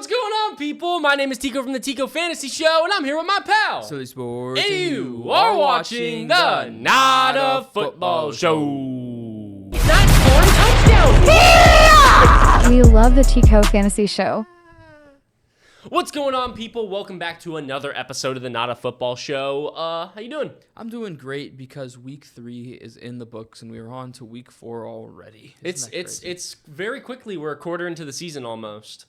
What's going on, people? My name is Tico from the Tico Fantasy Show, and I'm here with my pal. Silly Sports. And you are watching the Not a Football Show. It's not scoring touchdowns. Yeah! We love the TCOFantasyShow. Show. What's going on, people? Welcome back to another episode of the Not a Football Show. How you doing? I'm doing great because week 3 is in the books, and we are on to week 4 already. It's very quickly. We're a quarter into the season almost.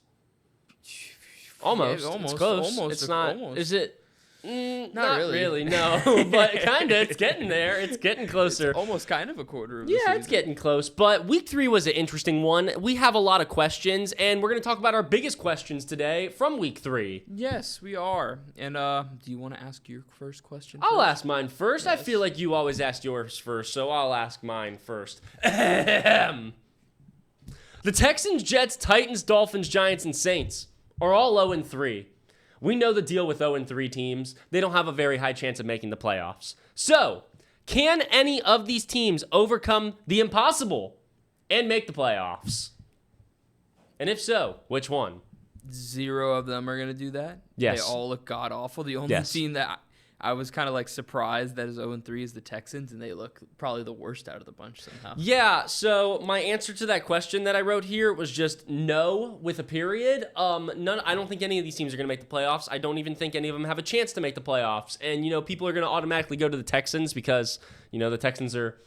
Almost. Yeah, almost. It's close. Almost. It's not. Almost. Is it? Not really. No. But kind of. It's getting there. It's getting closer. It's almost kind of a quarter of the Yeah, season. it's getting close. But week 3 was an interesting one. We have a lot of questions, and we're going to talk about our biggest questions today from week 3. Yes, we are. And do you want to ask your first question I'll first? ask mine first. Yes. I feel like you always ask yours first, so I'll ask mine first. The Texans, Jets, Titans, Dolphins, Giants, and Saints are all 0-3. We know the deal with 0-3 teams. They don't have a very high chance of making the playoffs. So, can any of these teams overcome the impossible and make the playoffs? And if so, which one? 0 of them are going to do that. Yes. They all look god-awful. The only team that I was kind of like surprised that is 0-3 is the Texans, and they look probably the worst out of the bunch somehow. Yeah, so my answer to that question that I wrote here was just no with a period. I don't think any of these teams are going to make the playoffs. I don't even think any of them have a chance to make the playoffs. And, people are going to automatically go to the Texans because, the Texans are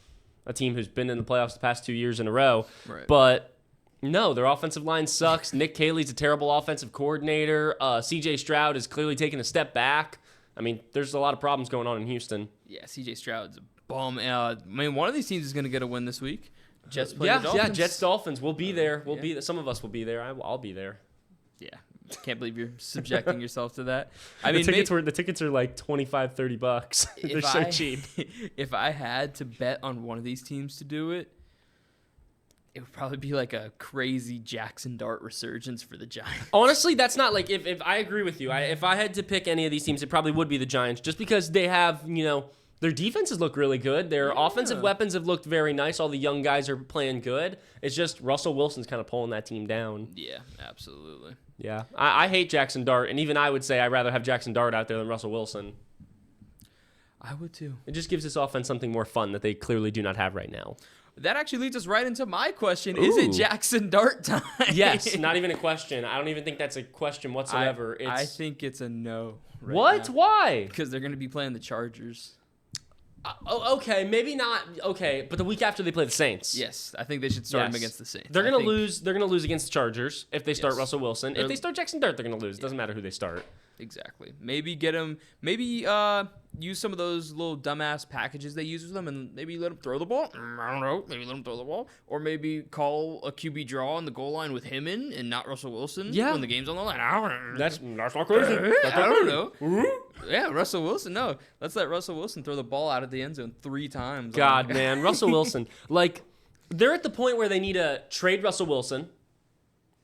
a team who's been in the playoffs the past 2 years in a row. Right. But no, their offensive line sucks. Nick Caley's a terrible offensive coordinator. CJ Stroud is clearly taking a step back. I mean, there's a lot of problems going on in Houston. Yeah, CJ Stroud's a bum. One of these teams is going to get a win this week. Jets play the Dolphins. Yeah, Jets, Dolphins. We'll be there. We'll be. Some of us will be there. I'll be there. Yeah, can't believe you're subjecting yourself to that. The tickets are like $25-$30. They're so cheap. If I had to bet on one of these teams to do it, it would probably be like a crazy Jackson Dart resurgence for the Giants. Honestly, that's not like if I agree with you. If I had to pick any of these teams, it probably would be the Giants, just because they have their defenses look really good. Their offensive weapons have looked very nice. All the young guys are playing good. It's just Russell Wilson's kind of pulling that team down. Yeah, absolutely. Yeah, I hate Jackson Dart, and even I would say I'd rather have Jackson Dart out there than Russell Wilson. I would too. It just gives this offense something more fun that they clearly do not have right now. That actually leads us right into my question. Ooh. Is it Jackson Dart time? Yes, not even a question. I don't even think that's a question whatsoever. I think it's a no. What? Now. Why? Because they're going to be playing the Chargers. Okay, maybe not. Okay, but the week after they play the Saints. Yes, I think they should start them against the Saints. They're gonna lose. They're gonna lose against the Chargers if they start Russell Wilson. If they start Jackson Dart, they're gonna lose. It doesn't matter who they start. Exactly. Maybe get him. Maybe use some of those little dumbass packages they use with them, and maybe let him throw the ball. I don't know. Maybe let him throw the ball, or maybe call a QB draw on the goal line with him in, and not Russell Wilson. Yeah. When the game's on the line. I don't know. That's not crazy. I don't know. Yeah, Russell Wilson. No, let's let Russell Wilson throw the ball out of the end zone 3 times. God, man, Russell Wilson. Like, they're at the point where they need to trade Russell Wilson.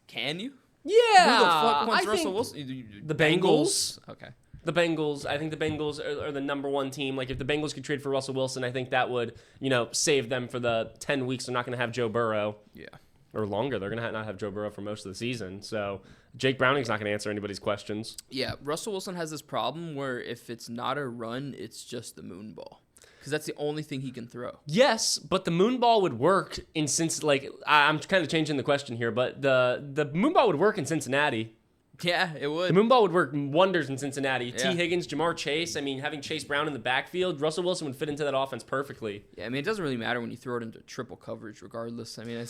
Can you? Yeah. Who the fuck wants Russell Wilson? The Bengals. Okay. The Bengals. I think the Bengals are the number one team. Like, if the Bengals could trade for Russell Wilson, I think that would, save them for the 10 weeks they're not going to have Joe Burrow. Yeah. Or longer. They're going to not have Joe Burrow for most of the season. So Jake Browning's not going to answer anybody's questions. Yeah, Russell Wilson has this problem where if it's not a run, it's just the moon ball. Because that's the only thing he can throw. Yes, but the moon ball would work in I'm kind of changing the question here, but the moon ball would work in Cincinnati. Yeah, it would. The moon ball would work wonders in Cincinnati. Yeah. T. Higgins, Jamar Chase. I mean, having Chase Brown in the backfield, Russell Wilson would fit into that offense perfectly. Yeah, I mean, it doesn't really matter when you throw it into triple coverage regardless. I mean,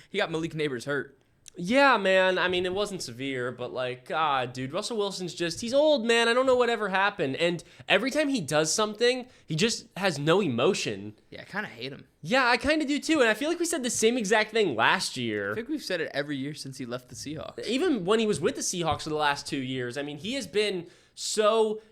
he got Malik Neighbors hurt. Yeah, man. I mean, it wasn't severe, but God, dude, Russell Wilson's he's old, man. I don't know whatever happened. And every time he does something, he just has no emotion. Yeah, I kind of hate him. Yeah, I kind of do too. And I feel like we said the same exact thing last year. I think we've said it every year since he left the Seahawks. Even when he was with the Seahawks for the last 2 years. I mean, he has been so,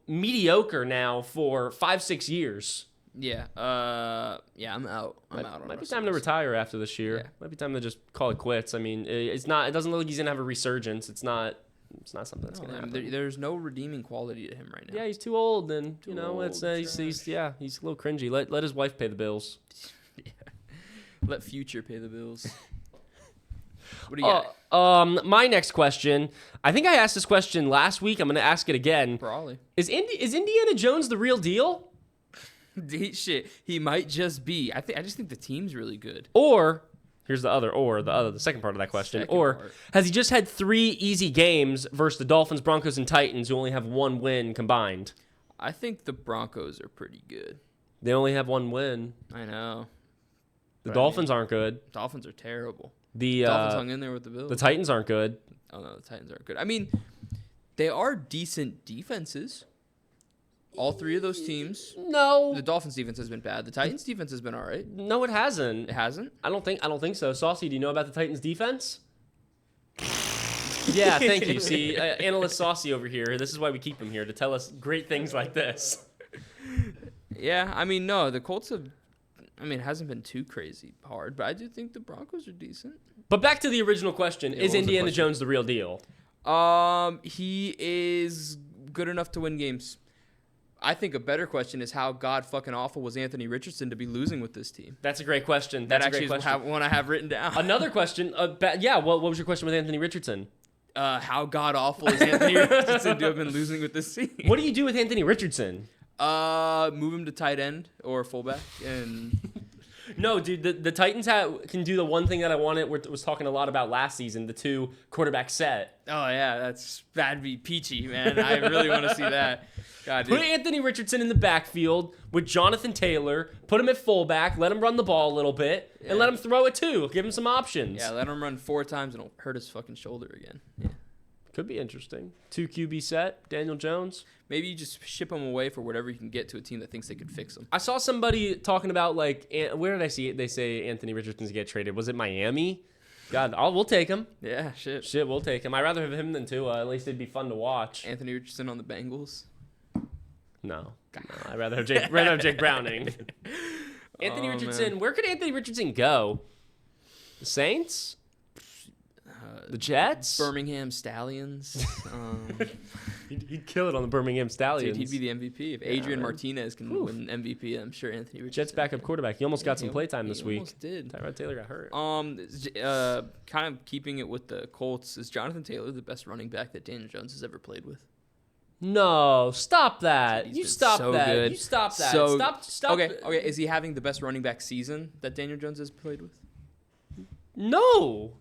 mediocre now for 5-6 years. Yeah. I'm out. I'm out on Might be Russell time to Wilson. retire after this year. Yeah. Might be time to just call it quits. I mean, it doesn't look like he's gonna have a resurgence. It's not something that's gonna happen. There's no redeeming quality to him right now. Yeah, he's too old, and Too old, he's a little cringy. Let his wife pay the bills. Yeah. Let Future pay the bills. What do you got? My next question. I think I asked this question last week. I'm going to ask it again. Probably. Is Indiana Jones the real deal? Shit, he might just be. I just think the team's really good. Or here's the second part of that question. Has he just had 3 easy games versus the Dolphins, Broncos, and Titans who only have 1 win combined? I think the Broncos are pretty good. They only have 1 win. I know. The Dolphins aren't good. Dolphins are terrible. The Dolphins hung in there with the Bills. The Titans aren't good. Oh no, the Titans aren't good. I mean, they are decent defenses. All 3 of those teams. No. The Dolphins defense has been bad. The Titans defense has been all right. No, it hasn't. It hasn't? I don't think so. Saucy, do you know about the Titans defense? Yeah, thank you. See, analyst Saucy over here. This is why we keep him here, to tell us great things like this. Yeah, I mean, no, the Colts have. I mean, it hasn't been too crazy hard, but I do think the Broncos are decent. But back to the original question: Yeah, is what was the Indiana question? Jones the real deal? He is good enough to win games. I think a better question is how god fucking awful was Anthony Richardson to be losing with this team. That's a great question. That That's a actually great is question. one I have written down. Another question. What was your question with Anthony Richardson? How god awful is Anthony Richardson to have been losing with this team? What do you do with Anthony Richardson? Move him to tight end or fullback and. No, dude, the Titans can do the one thing that I was talking a lot about last season, the 2 quarterback set. Oh yeah, that'd be peachy, man. I really want to see that. God, Put dude. Anthony Richardson in the backfield with Jonathan Taylor. Put him at fullback. Let him run the ball a little bit, and let him throw it too. Give him some options. Yeah, let him run 4 times and it'll hurt his fucking shoulder again. Yeah. Could be interesting. 2 QB set, Daniel Jones. Maybe you just ship him away for whatever you can get to a team that thinks they could fix him. I saw somebody talking about, like, where did I see it? They say Anthony Richardson's get traded. Was it Miami? God, we'll take him. Yeah, shit. Shit, we'll take him. I'd rather have him than Tua. At least it'd be fun to watch. Anthony Richardson on the Bengals. No, I'd rather have Jake Browning. Anthony Richardson. Man. Where could Anthony Richardson go? The Saints? The Jets? Birmingham Stallions. He'd kill it on the Birmingham Stallions. Dude, he'd be the MVP. If Adrian Martinez can win MVP, I'm sure Anthony Richardson. Jets backup quarterback. He almost got some playtime this week. Almost did. Tyrod Taylor got hurt. Kind of keeping it with the Colts, is Jonathan Taylor the best running back that Daniel Jones has ever played with? No, stop that. He's You been stop so that. good. You stop that. So- Stop. Okay. Is he having the best running back season that Daniel Jones has played with? No.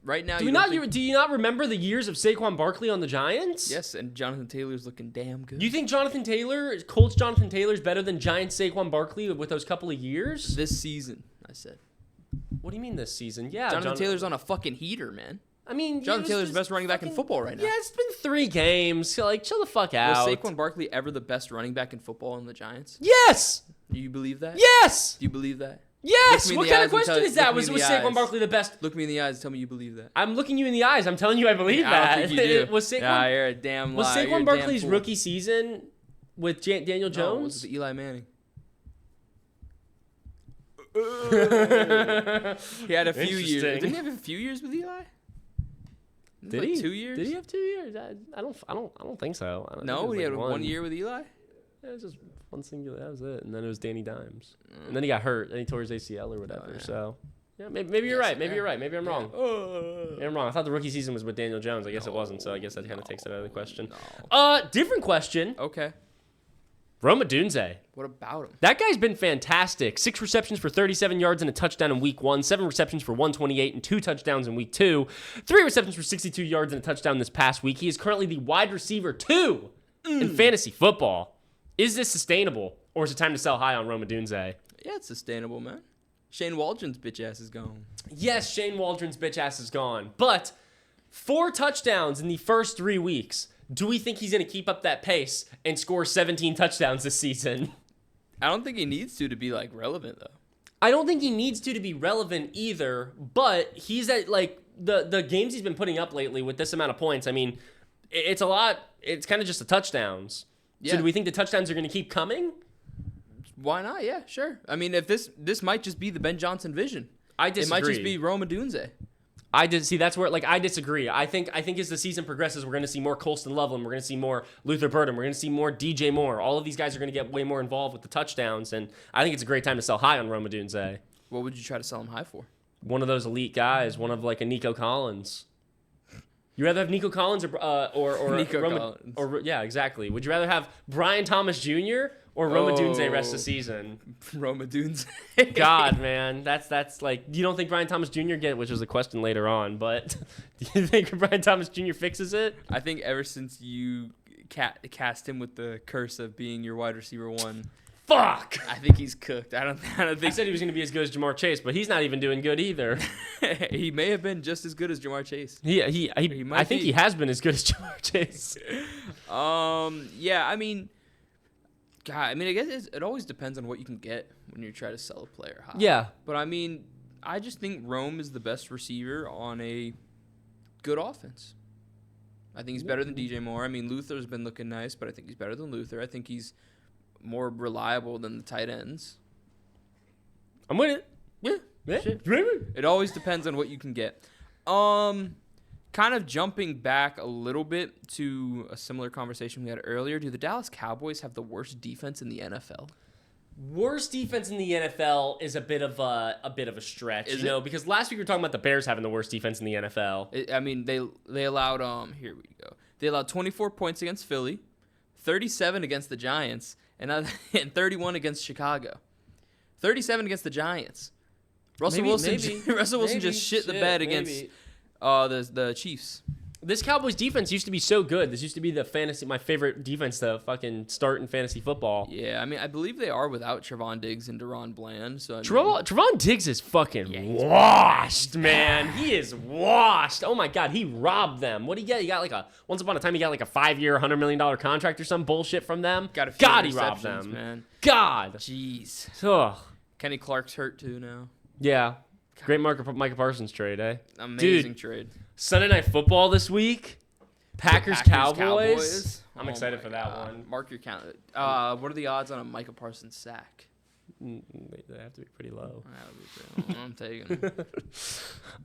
Right now, Do you not remember the years of Saquon Barkley on the Giants? Yes, and Jonathan Taylor's looking damn good. You think Colts Jonathan Taylor's better than Giants Saquon Barkley with those couple of years? This season, I said. What do you mean this season? Yeah, Jonathan Taylor's on a fucking heater, man. I mean, Jonathan Taylor's the best running back in football right now. Yeah, it's been 3 games. So, like, chill the fuck out. Was Saquon Barkley ever the best running back in football in the Giants? Yes. Do you believe that? Yes. Do you believe that? Yes. Look me in What the kind eyes of question and is tell- that? look me Was in the Saquon eyes. Barkley the best? Look me in the eyes and tell me you believe that. I'm looking you in the eyes. I'm telling you I believe that. I don't think you do. Was Saquon, Nah, you're a damn was liar. You're a Saquon damn Barkley's fool. rookie season with Daniel No, it was Jones? with Eli Manning. He had a few years. Interesting. Didn't he have a few years with Eli? Did Like he? 2 years? Did he have 2 years? I don't think so. I don't No, think he it had was like 1 year with Eli. Yeah, it was just one singular. That was it. And then it was Danny Dimes. And then he got hurt. And he tore his ACL or whatever. yeah. So, yeah, maybe you're Yes, right. Maybe yeah. you're right. Maybe I'm wrong. Oh. Maybe I'm wrong. I thought the rookie season was with Daniel Jones. I guess it wasn't. So I guess that kind of takes it out of the question. No. Different question. Okay. Roma Dunze. What about him? That guy's been fantastic. 6 receptions for 37 yards and a touchdown in week 1. 7 receptions for 128 and 2 touchdowns in week 2. 3 receptions for 62 yards and a touchdown this past week. He is currently the wide receiver 2 in fantasy football. Is this sustainable, or is it time to sell high on Roma Dunze? Yeah, it's sustainable, man. Shane Waldron's bitch ass is gone. Yes, Shane Waldron's bitch ass is gone, but 4 touchdowns in the first 3 weeks. Do we think he's going to keep up that pace and score 17 touchdowns this season? I don't think he needs to be like relevant though. I don't think he needs to be relevant either, but he's at like the games he's been putting up lately with this amount of points. I mean, it's a lot. It's kind of just the touchdowns. Yeah. So do we think the touchdowns are going to keep coming? Why not? Yeah, sure. I mean, if this might just be the Ben Johnson vision. I disagree. It might just be Roma Dunze. I did see that's where I disagree. I think as the season progresses, we're going to see more Colston Loveland, we're going to see more Luther Burden, we're going to see more DJ Moore. All of these guys are going to get way more involved with the touchdowns, and I think it's a great time to sell high on Roma Dunze. What would you try to sell him high for? one of those elite guys, one of like a Nico Collins. You rather have Nico Collins or Nico Roma, Collins. or yeah, exactly. Would you rather have Brian Thomas Jr. or Roma Dunze rest of the season? Roma Dunes. God, man, that's like, you don't think Brian Thomas Jr. which was a question later on, but do you think Brian Thomas Jr. fixes it? I think ever since you cast him with the curse of being your wide receiver one, Fuck. I think he's cooked. I don't I think said he was going to be as good as Jamar Chase, but he's not even doing good either. he may have been just as good as Jamar Chase. I think he has been as good as Jamar Chase. Yeah, I mean, God, I guess it always depends on what you can get when you try to sell a player high. Yeah. But I mean, I just think Rome is the best receiver on a good offense. I think he's better than DJ Moore. I mean, Luther's been looking nice, but I think he's better than Luther. I think he's more reliable than the tight ends. I'm with it. Yeah. Shit. It always depends on what you can get. Kind of jumping back a little bit to a similar conversation we had earlier. Do the Dallas Cowboys have the worst defense in the NFL? Worst defense in the NFL is a bit of a stretch, because last week we were talking about the Bears having the worst defense in the NFL. They allowed here we go. They allowed 24 points against Philly, 37 against the Giants, and 31 against Chicago. 37 against the Giants. Russell Wilson just shit the bed against the Chiefs. This Cowboys defense used to be so good. This used to be my favorite defense to fucking start in fantasy football. Yeah, I mean, I believe they are without Trevon Diggs and Deron Bland. So Trevon Diggs is fucking washed, man. He is washed. Oh my God, he robbed them. What did he get? He got once upon a time he got like a 5-year, $100 million contract or some bullshit from them. Got a few God, he robbed them, man. God, jeez. Ugh. Kenny Clark's hurt too now. Yeah, great Micah Parsons trade, eh? Amazing trade. Sunday Night Football this week. Packers Cowboys. I'm excited for that one. Mark your calendar. What are the odds on a Micah Parsons sack? They have to be pretty low. I'm taking it.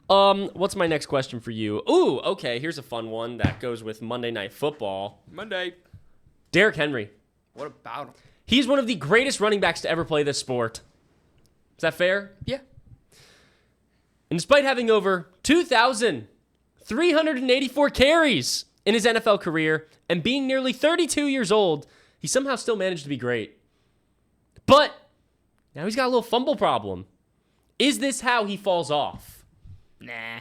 What's my next question for you? Ooh, okay. Here's a fun one that goes with Monday Night Football. Monday. Derrick Henry. What about him? He's one of the greatest running backs to ever play this sport. Is that fair? Yeah. And despite having over 2,384 carries in his NFL career and being nearly 32 years old, he somehow still managed to be great. But now he's got a little fumble problem. Is this how he falls off? Nah.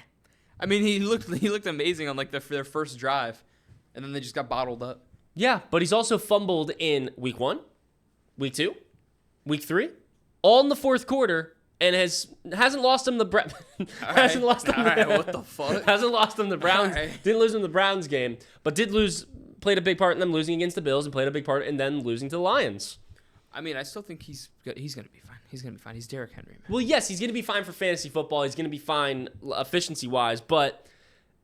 I mean, he looked amazing on their first drive, and then they just got bottled up. Yeah, but he's also fumbled in week 1, week 2, week 3, all in the fourth quarter. And hasn't lost him the what the fuck? Hasn't lost him the Browns. Right. Didn't lose him the Browns game, but played a big part in them losing against the Bills and played a big part in them losing to the Lions. I mean, I still think he's gonna be fine. He's gonna be fine. He's Derrick Henry, man. Well, yes, he's gonna be fine for fantasy football. He's gonna be fine efficiency wise, but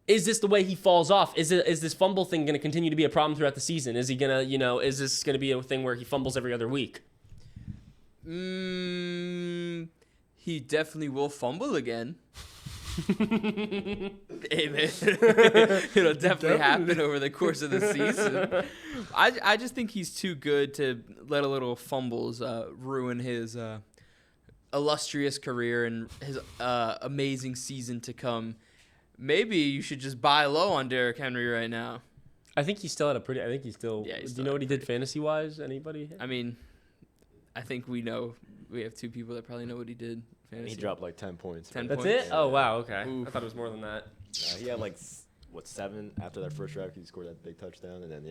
is this the way he falls off? Is this fumble thing gonna continue to be a problem throughout the season? Is he gonna, is this gonna be a thing where he fumbles every other week? He definitely will fumble again. It'll definitely happen over the course of the season. I just think he's too good to let a little fumbles ruin his illustrious career and his amazing season to come. Maybe you should just buy low on Derrick Henry right now. I think he's still at a pretty. I think he's still. Yeah, do you know what he did fantasy wise? Anybody? I mean, I think we know. We have two people that probably know what he did. Fantasy. He dropped like 10 points. 10 That's points. it? Oh, wow. Okay. Oof. I thought it was more than that. He had 7 after that first drive. He scored that big touchdown, and then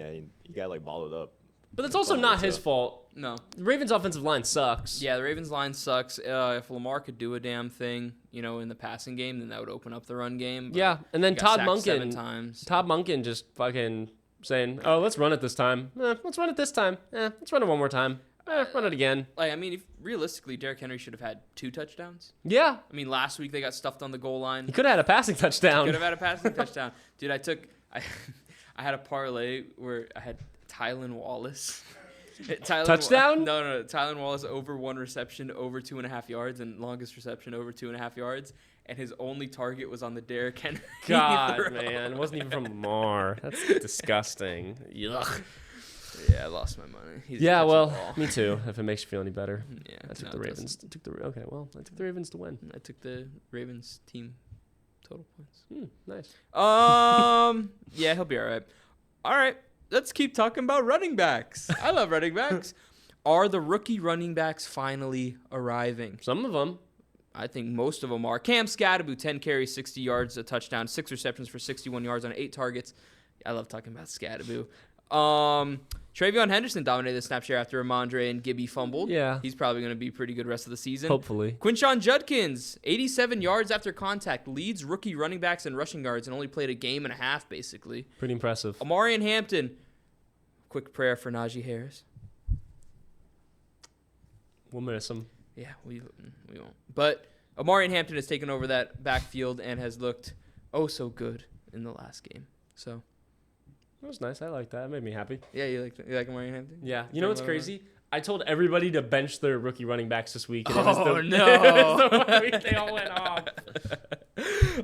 he got balled up. But that's also not his fault. No. The Ravens' offensive line sucks. Yeah, the Ravens' line sucks. If Lamar could do a damn thing, in the passing game, then that would open up the run game. But Yeah, and then he got Todd sacked 7 Monken. times. Todd Monken just fucking saying, "Oh, let's run it this time. Let's run it this time. Let's run it one more time. Run it again." Realistically, Derrick Henry should have had 2 touchdowns. Yeah, I mean, last week they got stuffed on the goal line. he could have had a passing touchdown. Could have had a passing touchdown. Dude, I had a parlay where I had Tylan Wallace. Touchdown? No. Tylan Wallace over 1 reception, over 2.5 yards, and longest reception over 2.5 yards. And his only target was on the Derrick Henry. God, throw. man. It wasn't even from Lamar. That's disgusting. Yuck. Yeah, I lost my money. He's Yeah, catching well, the ball. me too. If it makes you feel any better. Yeah, I took no, the it Ravens. doesn't. I took the Ravens to win. I took the Ravens team total points. Nice. Yeah, he'll be all right. All right, let's keep talking about running backs. I love running backs. Are the rookie running backs finally arriving? Some of them. I think most of them are. Cam Scatterbu, 10 carries, 60 yards, a touchdown, 6 receptions for 61 yards on 8 targets. I love talking about Scatterbu. Travion Henderson dominated the snap share after Ramondre and Gibby fumbled. Yeah. He's probably going to be pretty good rest of the season. Hopefully. Quinshawn Judkins, 87 yards after contact, leads rookie running backs in rushing yards and only played a game and a half, basically. Pretty impressive. Amarian Hampton, quick prayer for Najee Harris. We'll miss him. Yeah, we won't. But Amarian Hampton has taken over that backfield and has looked oh so good in the last game. So That was nice. I like that. It made me happy. yeah, you like Amarian Hampton? Yeah. You know what's crazy? I told everybody to bench their rookie running backs this week. And Oh, no. it was the 1 week they all went off.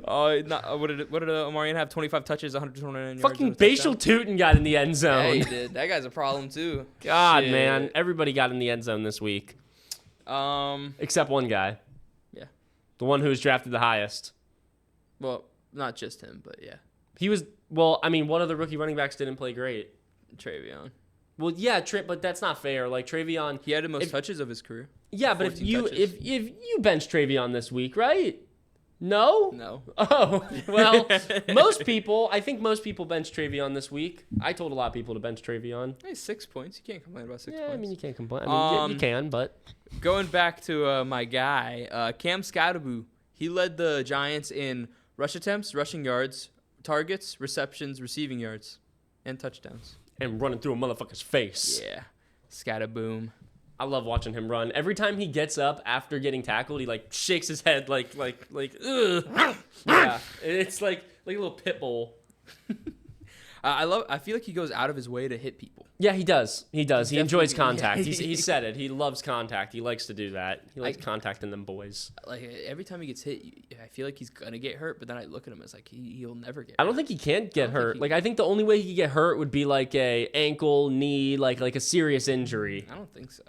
What did Amarian have? 25 touches, 129 yards. Fucking and a touchdown? Bashal Tootin got in the end Yeah, zone. he did. That guy's a problem too. God, Shit. man. Everybody got in the end zone this week. Except one guy. Yeah. The one who was drafted the highest. Well, not just him, but yeah, He was, well, I mean, one of the rookie running backs didn't play great. Travion. Well, yeah, but that's not fair. Like, Travion. He had the most touches of his career. Yeah, but if 14 you touches. if you bench Travion this week, right? No? No. Oh, well, I think most people bench Travion this week. I told a lot of people to bench Travion. Hey, 6 points. You can't complain about 6 Yeah, points. I mean, you can't complain. I mean, you can, but. Going back to my guy, Cam Scatterbu. He led the Giants in rush attempts, rushing yards, targets, receptions, receiving yards, and touchdowns. And running through a motherfucker's face. Yeah. Scatterboom. I love watching him run. Every time he gets up after getting tackled, he like shakes his head like ugh. Yeah, it's like a little pit bull. I feel like he goes out of his way to hit people. Yeah, he does. He enjoys definitely- contact. yeah. He said it. He loves contact. He likes to do that. He likes contacting them boys. Like every time he gets hit, I feel like he's gonna get hurt. But then I look at him as like he'll never get. I don't hurt. think he can get think hurt. he- Like I think the only way he could get hurt would be like a ankle, knee, like a serious injury. I don't think so.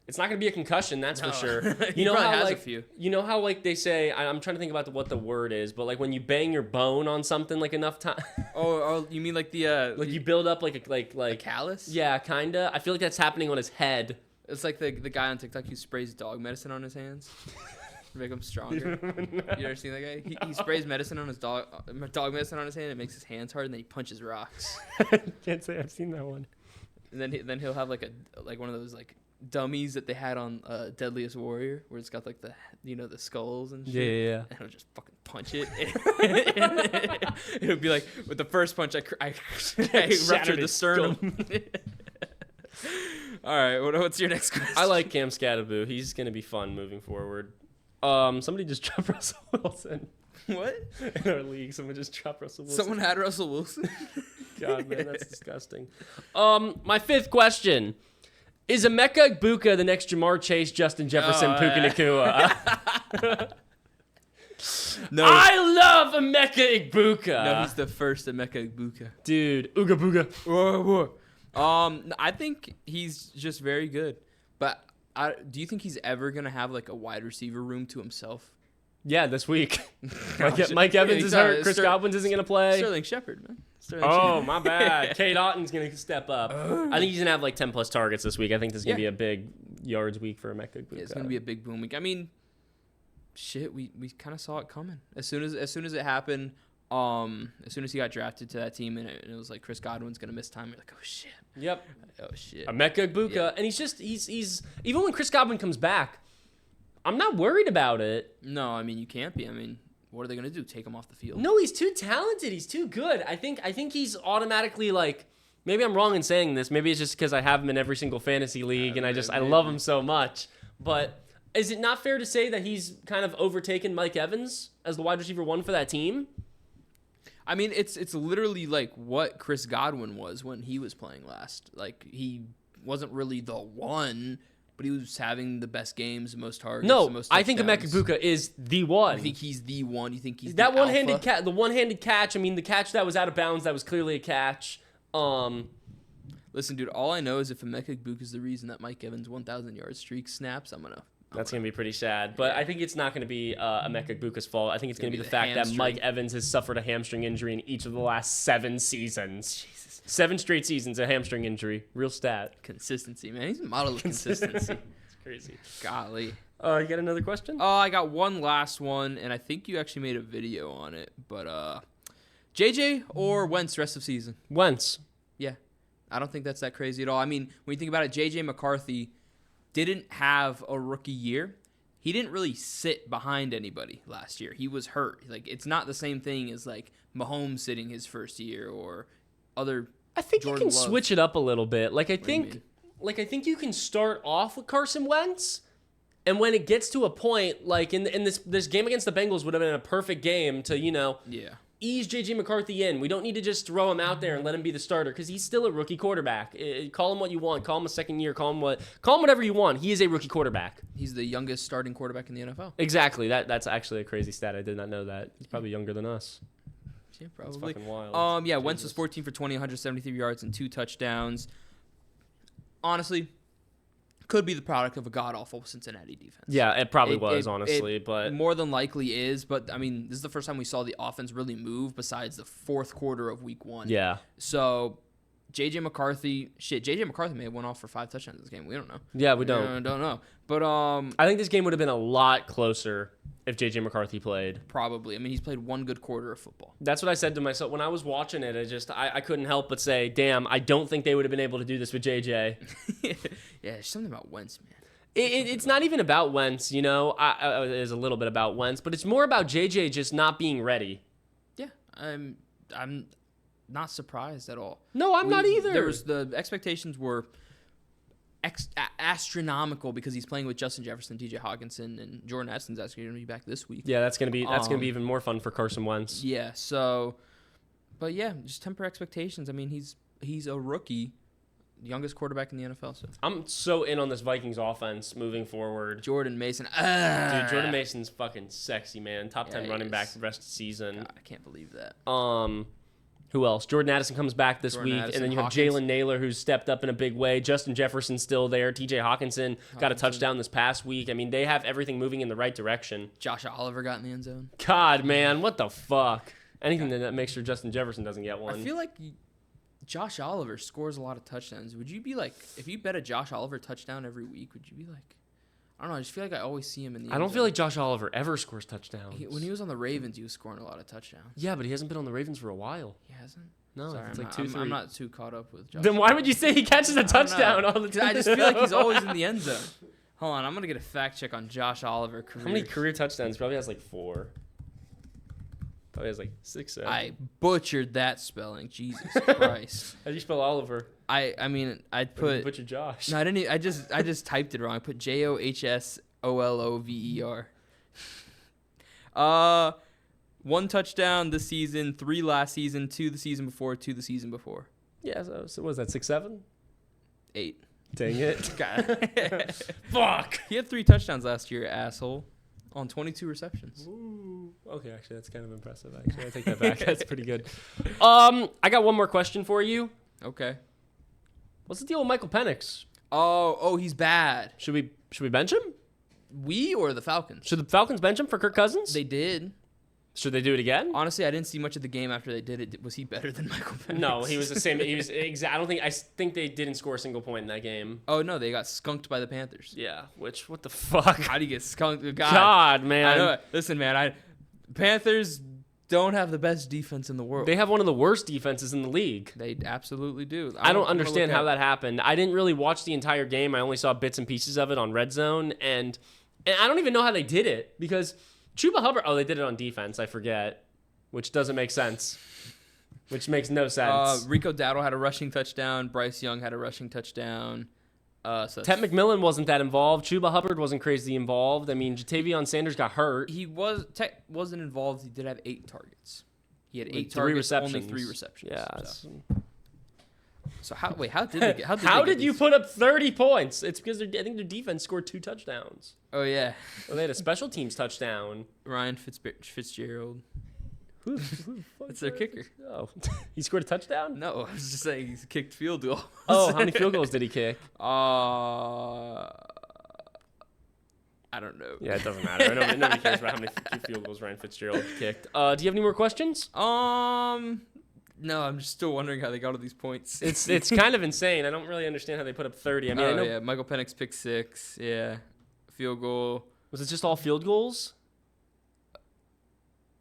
It's not gonna be a concussion, that's No. for sure. He You know probably how has a like few. you know how like they say I'm trying to think about what the word is, but like when you bang your bone on something like enough time, Oh, you mean like the like you build up like a callus? yeah, kinda. I feel like that's happening on his head. It's like the guy on TikTok who sprays dog medicine on his hands to make him stronger. You ever seen that guy? He sprays medicine on his dog medicine on his hand. It makes his hands hard, and then he punches rocks. Can't say I've seen that one. And then he'll have like one of those like dummies that they had on Deadliest Warrior, where it's got like the skulls and shit. Yeah. And he'll just fucking punch it. It'll be like with the first punch, I ruptured the its sternum. All right, what's your next question? I like Cam Scatterbu. He's gonna be fun moving forward. Somebody just dropped Russell Wilson What? in our league. Someone just dropped Russell Wilson. Someone had Russell Wilson. God, man, that's disgusting. My fifth question. Is Emeka Egbuka the next Jamar Chase, Justin Jefferson, Puka Nacua? No, I love Emeka Egbuka. no, he's the first Emeka Egbuka. Dude, Ooga Booga. I think he's just very good. But do you think he's ever gonna have like a wide receiver room to himself? Yeah, this week. shit. Mike Evans Yeah, is he's hurt. Chris Godwin isn't going to play. Sterling Shepard, man. Oh, my bad. Kate Otten's going to step up. I think he's going to have like 10 plus targets this week. I think this is going to be a big yards week for Emeka Egbuka. Yeah, it's gonna be a big boom week. I mean, shit, we kind of saw it coming as soon as it happened. As soon as he got drafted to that team, and it was like Chris Godwin's gonna miss time. You're like, oh shit. Yep. Oh shit. Emeka Egbuka. Yeah. And he's even when Chris Godwin comes back, I'm not worried about it. No, I mean you can't be. I mean, what are they gonna do? Take him off the field? No, he's too talented. He's too good. I think he's automatically like. Maybe I'm wrong in saying this. Maybe it's just because I have him in every single fantasy league, and I love him so much. But is it not fair to say that he's kind of overtaken Mike Evans as the wide receiver one for that team? I mean, it's literally like what Chris Godwin was when he was playing last. Like he wasn't really the one, but he was having the best games, the most targets. the No, most I think Emeka touchdowns. Egbuka is the one. You think he's the one? You think he's that the one-handed alpha? the one-handed catch. I mean, the catch that was out of bounds, that was clearly a catch. Listen, dude, all I know is if Emeka Egbuka is the reason that Mike Evans' 1,000-yard streak snaps, That's going to be pretty sad. But I think it's not going to be Emeka Egbuka's fault. I think it's going to be the fact that hamstring. Mike Evans has suffered a hamstring injury in each of the last 7 seasons. Jesus. 7 straight seasons, a hamstring injury. Real stat. Consistency, man. He's a model of consistency. It's crazy. Golly. You got another question? Oh, I got one last one, and I think you actually made a video on it. But JJ or Wentz rest of season? Wentz. Yeah. I don't think that's that crazy at all. I mean, when you think about it, JJ McCarthy didn't have a rookie year. He didn't really sit behind anybody last year. He was hurt. Like, it's not the same thing as like Mahomes sitting his first year or other. I think Jordan you can Love. switch it up a little bit. Like I do you mean? think you can start off with Carson Wentz, and when it gets to a point like in this game against the Bengals would have been a perfect game to Yeah. ease JJ McCarthy in. We don't need to just throw him out there and let him be the starter because he's still a rookie quarterback. Call him what you want. Call him a second year. Call him whatever you want. He is a rookie quarterback. He's the youngest starting quarterback in the NFL. Exactly. That's actually a crazy stat. I did not know that. He's probably younger than us. Yeah, That's probably. fucking wild. Yeah, Wentz was 14 for 20, 173 yards and 2 touchdowns. Honestly, could be the product of a god-awful Cincinnati defense. Yeah, it probably was, honestly, but more than likely is. But I mean, this is the first time we saw the offense really move besides the fourth quarter of Week 1. yeah. So, JJ McCarthy may have went off for 5 touchdowns in this game. We don't know. Yeah, we don't. Don't know. But I think this game would have been a lot closer if JJ McCarthy played. probably. I mean, he's played one good quarter of football. That's what I said to myself when I was watching it. I couldn't help but say, damn, I don't think they would have been able to do this with JJ. Yeah, there's something about Wentz, man. It's not even about Wentz, it is a little bit about Wentz, but it's more about JJ just not being ready. Yeah, I'm not surprised at all. No, I'm not either. The expectations were astronomical because he's playing with Justin Jefferson, T.J. Hawkinson, and Jordan Addison's actually going to be back this week. Yeah, that's gonna be even more fun for Carson Wentz. Yeah. So, but yeah, just temper expectations. I mean, he's a rookie, youngest quarterback in the NFL. So I'm so in on this Vikings offense moving forward. Jordan Mason. Dude, Jordan Mason's fucking sexy, man. Top 10 he running is. back the rest of the season. God, I can't believe that. Who else? Jordan Addison comes back this Jordan week, Addison, and then you have Hawkins. Jalen Naylor, who's stepped up in a big way. Justin Jefferson's still there. T.J. Hawkinson got a touchdown this past week. I mean, they have everything moving in the right direction. Josh Oliver got in the end zone. God, man, what the fuck? Anything that makes sure Justin Jefferson doesn't get one. I feel like Josh Oliver scores a lot of touchdowns. Would you be like, if you bet a Josh Oliver touchdown every week, would you be like, I don't know, I just feel like I always see him in the I end don't feel zone. like Josh Oliver ever scores touchdowns. When he was on the Ravens, he was scoring a lot of touchdowns. Yeah, but he hasn't been on the Ravens for a while. He hasn't? No, Sorry, it's I'm like not, 2-3. I'm not too caught up with Josh Then why would you say he catches a touchdown all the 'Cause time? I just feel like he's always in the end zone. Hold on, I'm going to get a fact check on Josh Oliver career. How many career touchdowns? Probably has like 4. Probably has like 6, 7. I butchered that spelling. Jesus Christ. How do you spell Oliver? I mean, I put... Butcher Josh. No, I didn't. I just typed it wrong. I put JOHSOLOVER. 1 touchdown this season, 3 last season, 2 the season before, 2 the season before. Yeah, so what was that, 6, 7? 8. Dang it. God. Fuck. He had 3 touchdowns last year, asshole, on 22 receptions. Ooh. Okay, actually, that's kind of impressive, actually. I take that back. That's pretty good. I got one more question for you. Okay. What's the deal with Michael Penix? Oh, he's bad. Should we bench him? We or the Falcons? Should the Falcons bench him for Kirk Cousins? They did. Should they do it again? Honestly, I didn't see much of the game after they did it. Was he better than Michael Penix? No, he was the same. He was I think they didn't score a single point in that game. Oh, no, they got skunked by the Panthers. Yeah, what the fuck? How do you get skunked? God, man. I know. Listen, man, Panthers don't have the best defense in the world. They have one of the worst defenses in the league. They absolutely do. I don't understand how that happened. I didn't really watch the entire game. I only saw bits and pieces of it on Red Zone, and I don't even know how they did it because Chuba Hubbard. Oh, they did it on defense. I forget, which doesn't make sense. Which makes no sense. Rico Dowdle had a rushing touchdown. Bryce Young had a rushing touchdown. Ted McMillan wasn't that involved. Chuba Hubbard wasn't crazy involved. I mean, Jatavion Sanders got hurt. Tech wasn't involved. He did have 8 targets. He had 8 3 targets, receptions. only 3 receptions. Yeah. So how did they get? How did you put up 30 points? It's because I think their defense scored 2 touchdowns. Oh yeah, Well, they had a special teams touchdown. Ryan Fitzgerald. Who the fuck It's their is kicker. this? Oh, he scored a touchdown? No, I was just saying he's kicked field goal. Oh, how many field goals did he kick? I don't know. Yeah, it doesn't matter. Nobody cares about how many field goals Ryan Fitzgerald kicked. Do you have any more questions? No, I'm just still wondering how they got all these points. It's kind of insane. I don't really understand how they put up 30. I mean, I know, yeah, Michael Penix picked 6. Yeah, field goal, was it just all field goals?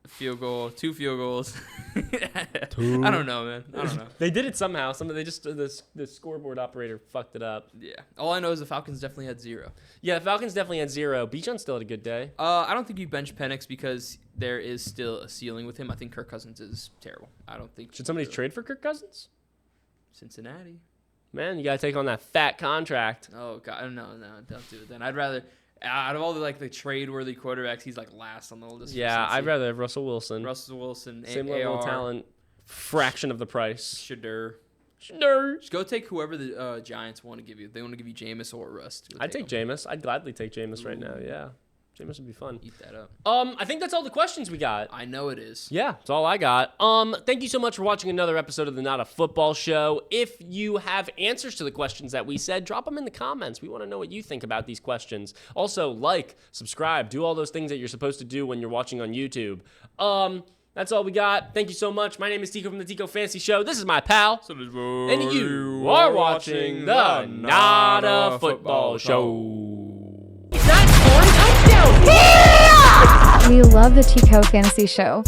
field goal, 2 field goals. I don't know, man. I don't know. They did it somehow. The scoreboard operator fucked it up. Yeah, all I know is the Falcons definitely had 0. Yeah, the Falcons definitely had 0. Bijan still had a good day. I don't think you bench Penix because there is still a ceiling with him. I think Kirk Cousins is terrible. I don't think. Should somebody trade for Kirk Cousins? Cincinnati. Man, you gotta take on that fat contract. Oh God, no, don't do it. Then I'd rather. Out of all the trade-worthy quarterbacks, he's last on the list. Yeah, I'd rather have Russell Wilson. Russell Wilson, Same level of talent, fraction of the price. Shadur. Shadur. Just go take whoever the Giants want to give you. If they want to give you Jameis or Russ. I'd take Jameis. I'd gladly take Jameis right now. Yeah, Jameis would be fun. Eat that up. I think that's all the questions we got. I know it is. Yeah, that's all I got. Thank you so much for watching another episode of the Not a Football Show. If you have answers to the questions that we said, drop them in the comments. We want to know what you think about these questions. Also, like, subscribe, do all those things that you're supposed to do when you're watching on YouTube. That's all we got. Thank you so much. My name is Tico from the Tico Fantasy Show. This is my pal. And you are watching the Not a Football Show. Is that scoring touchdown? We love the Tico Fantasy Show.